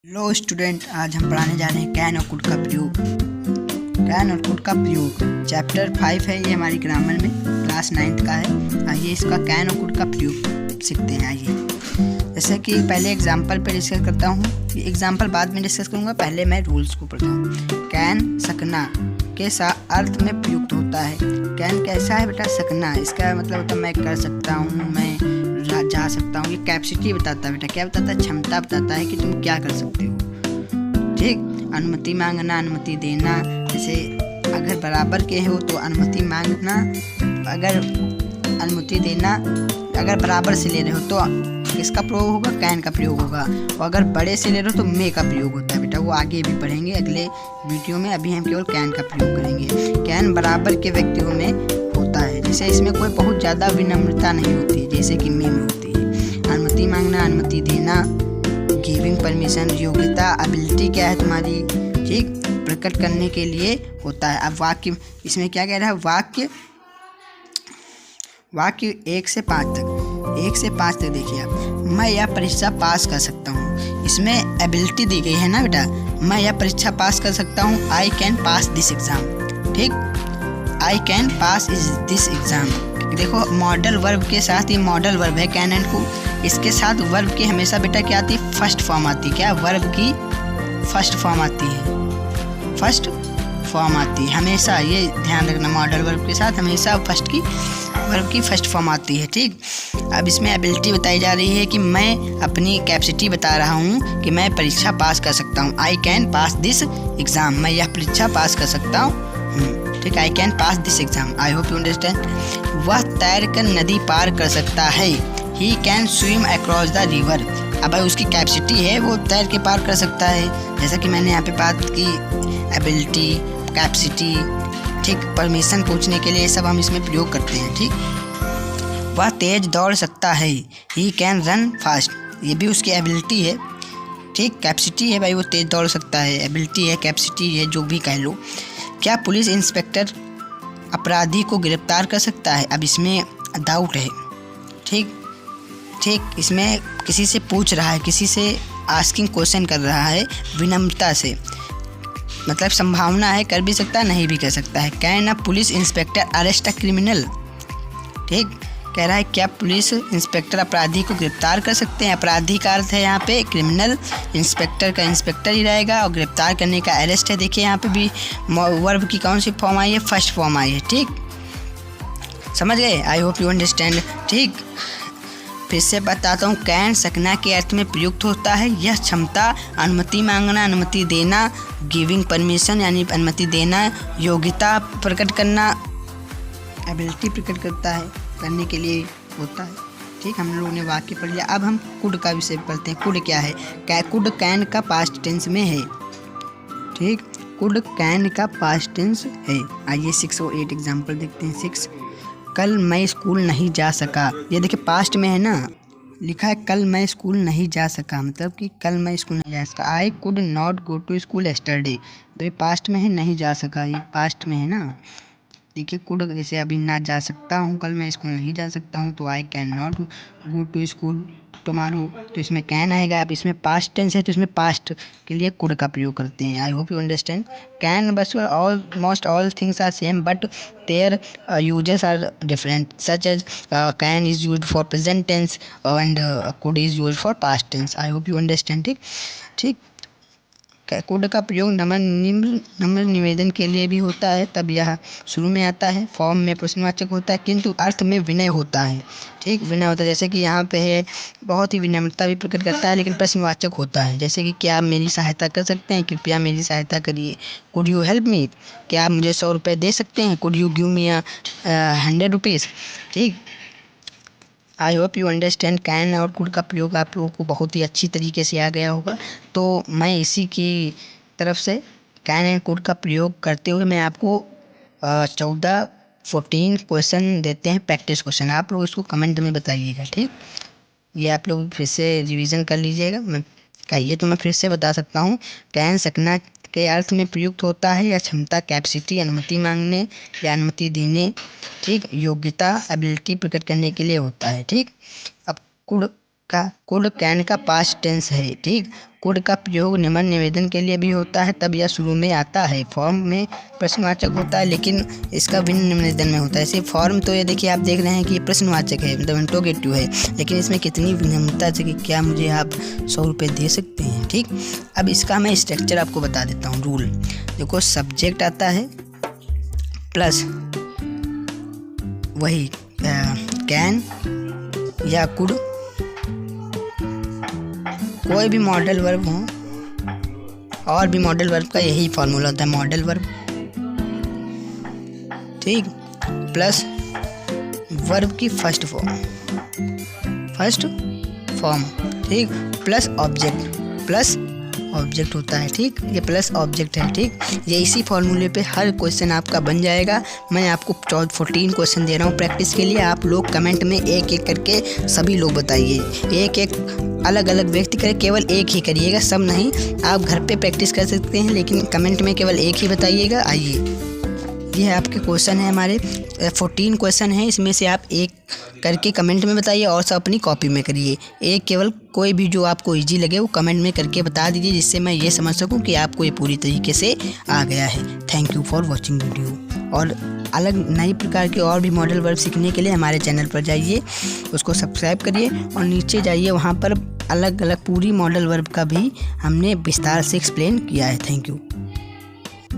Hello student, आज हम पढ़ाने जा रहे हैं कैन और कुड का प्रयोग। कैन और कुड का प्रयोग चैप्टर 5 है, ये हमारी ग्रामर में क्लास 9th का है। आइए इसका कैन और कुड का प्रयोग सीखते हैं। आइए जैसे कि पहले एग्जांपल पे डिस्कस करता हूँ, ये एग्जांपल बाद में डिस्कस करूँगा, पहले मैं रूल्स को पढ़ता हूँ। कैन सकना के साथ अर्थ में प्रयुक्त होता है। कैन कैसा है बेटा? सकना, इसका मतलब होता है मैं कर सकता हूँ, मैं जा सकता हूँ। ये कैपेसिटी बताता है बेटा, क्या बताता है? क्षमता बताता है कि तुम क्या कर सकते हो। ठीक, अनुमति मांगना, अनुमति देना। जैसे अगर बराबर के हो तो अनुमति मांगना, अगर अनुमति देना, अगर बराबर से ले रहे हो तो किसका प्रयोग होगा? कैन का प्रयोग होगा। और अगर बड़े से ले रहे हो तो मे का प्रयोग होता है बेटा, वो आगे भी पढ़ेंगे अगले वीडियो में। अभी हम केवल कैन का प्रयोग करेंगे। कैन बराबर के व्यक्तियों में होता है, जैसे इसमें कोई बहुत ज़्यादा विनम्रता नहीं होती जैसे कि मे में होती है। अनुमति मांगना, अनुमति देना, गिविंग परमिशन, योग्यता, एबिलिटी क्या है तुम्हारी, ठीक, प्रकट करने के लिए होता है। अब वाक्य इसमें क्या कह रहा है? वाक्य 1 से 5 तक, 1 से 5 तक देखिए आप। मैं यह परीक्षा पास कर सकता हूँ, इसमें एबिलिटी दी गई है ना बेटा। मैं यह परीक्षा पास कर सकता हूँ, I can pass this exam. ठीक, I can pass this exam. देखो मॉडल वर्ब के साथ, ये मॉडल वर्ब है कैन एंड कुड। इसके साथ वर्ब की हमेशा बेटा क्या आती है? फर्स्ट फॉर्म आती है। क्या? वर्ब की फर्स्ट फॉर्म आती है, फर्स्ट फॉर्म आती है हमेशा, ये ध्यान रखना। मॉडल वर्ब के साथ हमेशा वर्ब की फर्स्ट फॉर्म आती है। ठीक, अब इसमें एबिलिटी बताई जा रही है कि मैं अपनी कैपेसिटी बता रहा हूँ कि मैं परीक्षा पास कर सकता हूँ। I can pass this exam, मैं यह परीक्षा पास कर सकता हूँ। ठीक, I can pass this exam. I hope you understand. वह तैर कर नदी पार कर सकता है, he can swim across the river. अब उसकी कैपेसिटी है, वो तैर के पार कर सकता है। जैसा कि मैंने यहाँ पे बात की, एबिलिटी, कैपेसिटी, ठीक, परमिशन पूछने के लिए सब हम इसमें प्रयोग करते हैं। ठीक, वह तेज दौड़ सकता है, ही कैन रन फास्ट, ये भी उसकी एबिलिटी है। ठीक, कैपेसिटी है भाई, वो तेज दौड़ सकता है, एबिलिटी है, कैपेसिटी है, जो भी कह लो। क्या पुलिस इंस्पेक्टर अपराधी को गिरफ्तार कर सकता है? अब इसमें डाउट है। ठीक, इसमें किसी से पूछ रहा है, किसी से आस्किंग क्वेश्चन कर रहा है विनम्रता से, मतलब संभावना है, कर भी सकता है, नहीं भी कर सकता है। Can a police inspector arrest a criminal? ठीक, कह रहा है क्या पुलिस इंस्पेक्टर अपराधी को गिरफ्तार कर सकते हैं? अपराधी का अर्थ है यहाँ पे क्रिमिनल, इंस्पेक्टर का इंस्पेक्टर ही रहेगा, और गिरफ्तार करने का अरेस्ट है। देखिए यहाँ पे भी वर्ब की कौन सी फॉर्म आई है? फर्स्ट फॉर्म आई है। ठीक, समझ गए? आई होप यू अंडरस्टैंड। ठीक, फिर से बताता हूँ। कैन सकना के अर्थ में प्रयुक्त होता है। यह क्षमता, अनुमति मांगना, अनुमति देना, गिविंग परमिशन यानी अनुमति देना, योग्यता प्रकट करना, एबिलिटी प्रकट करने के लिए होता है। ठीक, हम लोगों ने वाक्य पढ़ लिया। अब हम कुड का विषय पढ़ते हैं। कुड क्या है? कुड कैन का पास्ट टेंस में है। ठीक, कुड कैन का पास्ट टेंस है। आइए 6 और 8 एग्जाम्पल देखते हैं। 6, कल मैं स्कूल नहीं जा सका। ये देखिए पास्ट में है ना, लिखा है कल मैं स्कूल नहीं जा सका, मतलब कि कल मैं स्कूल नहीं जा सका। I could not go to school yesterday, तो ये पास्ट में है, नहीं जा सका, ये पास्ट में है ना। देखिए कुड, जैसे अभी ना जा सकता हूँ, कल मैं स्कूल नहीं जा सकता हूँ, तो I can not go to school tomorrow, तो इसमें कैन आएगा। अब इसमें पास्ट टेंस है तो इसमें पास्ट के लिए कुड का प्रयोग करते हैं। I hope you understand. Can बस almost all things are same but there uses are different, such as can is used for present tense and could is used for past tense. I hope you understand. ठीक, could का प्रयोग नम्र निवेदन के लिए भी होता है, तब यह शुरू में आता है, फॉर्म में प्रश्नवाचक होता है, किंतु अर्थ में विनय होता है। ठीक, विनय होता है, जैसे कि यहाँ पे है, बहुत ही विनम्रता भी प्रकट करता है, लेकिन प्रश्नवाचक होता है। जैसे कि क्या आप मेरी सहायता कर सकते हैं? कृपया मेरी सहायता करिए। Could you help me? क्या आप मुझे 100 रुपये दे सकते हैं? Could you give me 100 rupees? ठीक, I hope you understand. Can और कुड का प्रयोग आप लोगों को बहुत ही अच्छी तरीके से आ गया होगा। तो मैं इसी की तरफ से कैन एंड कुड का प्रयोग करते हुए मैं आपको 14 क्वेश्चन देते हैं, प्रैक्टिस क्वेश्चन। आप लोग इसको कमेंट में बताइएगा। ठीक, ये आप लोग फिर से रिवीजन कर लीजिएगा। मैं कहिए तो मैं फिर से बता सकता हूँ। कैन सकना के अर्थ में प्रयुक्त होता है, या क्षमता, कैपेसिटी, अनुमति मांगने या अनुमति देने, ठीक, योग्यता, एबिलिटी प्रकट करने के लिए होता है। ठीक, अब कुड कुड कैन का पास्ट टेंस है। ठीक, कुड का प्रयोग निम्न निवेदन के लिए भी होता है, तब यह शुरू में आता है। फॉर्म में प्रश्नवाचक होता है, लेकिन इसका भिन्न निवेदन में होता है। ऐसे फॉर्म तो ये देखिए आप देख रहे हैं कि ये प्रश्नवाचक है, मतलब इंट्रोगेटिव है, लेकिन इसमें कितनी विनम्रता से कि क्या मुझे आप 100 रुपये दे सकते हैं। ठीक, अब इसका मैं स्ट्रक्चर आपको बता देता हूँ। रूल देखो, सब्जेक्ट आता है प्लस वही कैन या कुड, कोई भी मॉडल वर्ब हो, और भी मॉडल वर्ब का यही फॉर्मूला होता है, मॉडल वर्ब। ठीक, प्लस वर्ब की फर्स्ट फॉर्म। ठीक, प्लस ऑब्जेक्ट होता है। ठीक, ये प्लस ऑब्जेक्ट है। ठीक, ये इसी फॉर्मूले पे हर क्वेश्चन आपका बन जाएगा। मैं आपको 14 क्वेश्चन दे रहा हूँ प्रैक्टिस के लिए। आप लोग कमेंट में एक एक करके सभी लोग बताइए, एक एक अलग अलग व्यक्ति करे, केवल एक ही करिएगा, सब नहीं। आप घर पे प्रैक्टिस कर सकते हैं, लेकिन कमेंट में केवल एक ही बताइएगा। आइए, ये आपके क्वेश्चन है, हमारे 14 क्वेश्चन हैं, इसमें से आप एक करके कमेंट में बताइए और सब अपनी कॉपी में करिए। एक केवल कोई भी जो आपको इजी लगे वो कमेंट में करके बता दीजिए, जिससे मैं ये समझ सकूं कि आपको ये पूरी तरीके से आ गया है। Thank you for watching video. और अलग नई प्रकार के और भी मॉडल वर्ब सीखने के लिए हमारे चैनल पर जाइए, उसको सब्सक्राइब करिए और नीचे जाइए, वहाँ पर अलग अलग पूरी मॉडल वर्ब का भी हमने विस्तार से एक्सप्लेन किया है। Thank you.